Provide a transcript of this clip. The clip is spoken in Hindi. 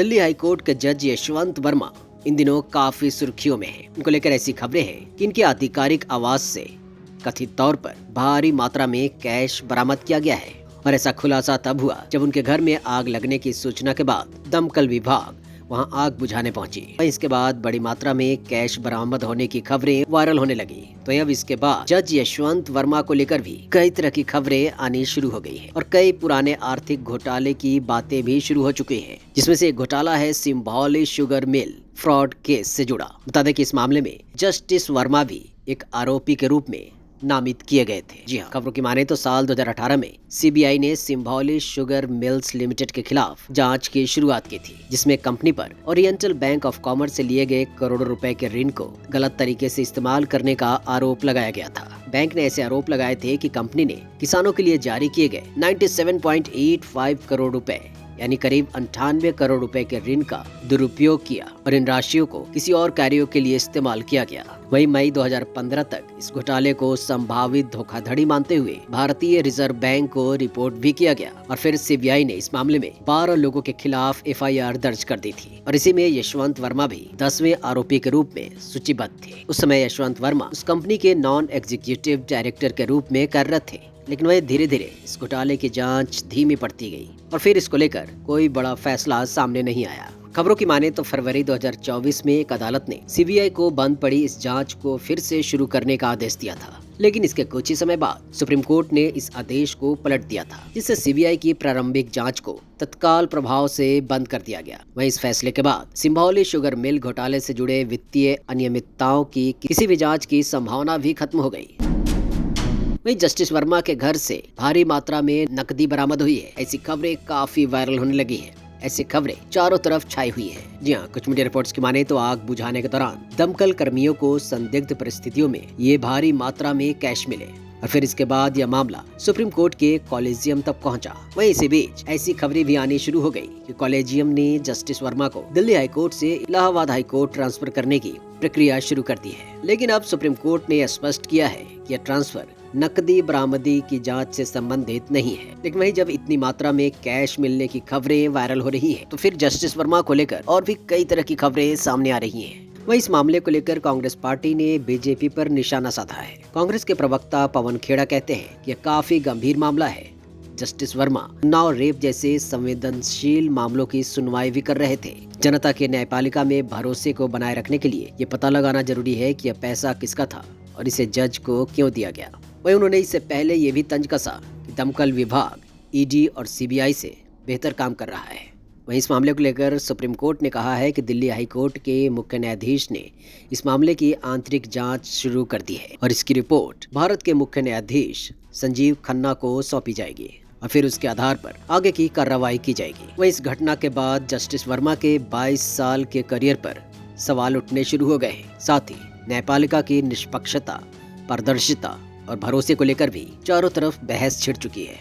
दिल्ली हाईकोर्ट के जज यशवंत वर्मा इन दिनों काफी सुर्खियों में हैं। इनको लेकर ऐसी खबरें हैं कि इनके आधिकारिक आवास से कथित तौर पर भारी मात्रा में कैश बरामद किया गया है और ऐसा खुलासा तब हुआ जब उनके घर में आग लगने की सूचना के बाद दमकल विभाग वहां आग बुझाने पहुंची। इसके बाद बड़ी मात्रा में कैश बरामद होने की खबरें वायरल होने लगी। तो अब इसके बाद जज यशवंत वर्मा को लेकर भी कई तरह की खबरें आनी शुरू हो गई है और कई पुराने आर्थिक घोटाले की बातें भी शुरू हो चुकी हैं, जिसमें से एक घोटाला है सिंभौली शुगर मिल फ्रॉड केस से जुड़ा। बता दें कि इस मामले में जस्टिस वर्मा भी एक आरोपी के रूप में नामित किए गए थे। जी हाँ, खबरों की माने तो साल 2018 में सीबीआई ने सिंभौली शुगर मिल्स लिमिटेड के खिलाफ जांच की शुरुआत की थी, जिसमें कंपनी पर ओरिएंटल बैंक ऑफ कॉमर्स से लिए गए करोड़ों रुपए के ऋण को गलत तरीके से इस्तेमाल करने का आरोप लगाया गया था। बैंक ने ऐसे आरोप लगाए थे कि कंपनी ने किसानों के लिए जारी किए गए 97.85 करोड़ रुपए यानी करीब 98 करोड़ रुपए के ऋण का दुरुपयोग किया और इन राशियों को किसी और कार्यों के लिए इस्तेमाल किया गया। वहीं मई 2015 तक इस घोटाले को संभावित धोखाधड़ी मानते हुए भारतीय रिजर्व बैंक को रिपोर्ट भी किया गया और फिर सीबीआई ने इस मामले में 12 लोगों के खिलाफ एफआईआर दर्ज कर दी थी और इसी में यशवंत वर्मा भी 10वें आरोपी के रूप में सूचीबद्ध थे। उस समय यशवंत वर्मा उस कंपनी के नॉन एग्जीक्यूटिव डायरेक्टर के रूप में कार्यरत थे, लेकिन वह धीरे धीरे इस घोटाले की जांच धीमी पड़ती गई और फिर इसको लेकर कोई बड़ा फैसला सामने नहीं आया। खबरों की माने तो फरवरी 2024 में एक अदालत ने सीबीआई को बंद पड़ी इस जांच को फिर से शुरू करने का आदेश दिया था, लेकिन इसके कुछ ही समय बाद सुप्रीम कोर्ट ने इस आदेश को पलट दिया था, जिससे सीबीआई की प्रारंभिक जांच को तत्काल प्रभाव से बंद कर दिया गया। वहीं इस फैसले के बाद सिंभौली शुगर मिल घोटाले से जुड़े वित्तीय अनियमितताओं की किसी भी जांच की संभावना भी खत्म हो गई। वहीं जस्टिस वर्मा के घर से भारी मात्रा में नकदी बरामद हुई है। ऐसी खबरें काफी वायरल होने लगी हैं। ऐसी खबरें चारों तरफ छाई हुई हैं। जी हाँ, कुछ मीडिया रिपोर्ट्स की माने तो आग बुझाने के दौरान दमकल कर्मियों को संदिग्ध परिस्थितियों में ये भारी मात्रा में कैश मिले और फिर इसके बाद यह मामला सुप्रीम कोर्ट के कॉलेजियम तक पहुंचा। वहीं इसी बीच ऐसी खबरें भी आनी शुरू हो गई कि कॉलेजियम ने जस्टिस वर्मा को दिल्ली हाईकोर्ट से इलाहाबाद हाईकोर्ट ट्रांसफर करने की प्रक्रिया शुरू कर दी है। लेकिन अब सुप्रीम कोर्ट ने यह स्पष्ट किया है कि यह ट्रांसफर नकदी बरामदी की जांच से संबंधित नहीं है। लेकिन वहीं जब इतनी मात्रा में कैश मिलने की खबरें वायरल हो रही हैं, तो फिर जस्टिस वर्मा को लेकर और भी कई तरह की खबरें सामने आ रही हैं। वहीं इस मामले को लेकर कांग्रेस पार्टी ने बीजेपी पर निशाना साधा है। कांग्रेस के प्रवक्ता पवन खेड़ा कहते हैं कि यह काफी गंभीर मामला है। जस्टिस वर्मा उन्नाव रेप जैसे संवेदनशील मामलों की सुनवाई भी कर रहे थे। जनता के न्यायपालिका में भरोसे को बनाए रखने के लिए ये पता लगाना जरूरी है कि यह पैसा किसका था और इसे जज को क्यों दिया गया। वहीं उन्होंने इससे पहले ये भी तंज कसा कि दमकल विभाग ईडी और सीबीआई से बेहतर काम कर रहा है। वहीं इस मामले को लेकर सुप्रीम कोर्ट ने कहा है कि दिल्ली हाईकोर्ट के मुख्य न्यायाधीश ने इस मामले की आंतरिक जांच शुरू कर दी है और इसकी रिपोर्ट भारत के मुख्य न्यायाधीश संजीव खन्ना को सौंपी जाएगी और फिर उसके आधार पर आगे की कार्रवाई की जाएगी। वहीं इस घटना के बाद जस्टिस वर्मा के 22 साल के करियर पर सवाल उठने शुरू हो गए हैं। साथ ही न्यायपालिका की निष्पक्षता, पारदर्शिता और भरोसे को लेकर भी चारों तरफ बहस छिड़ चुकी है।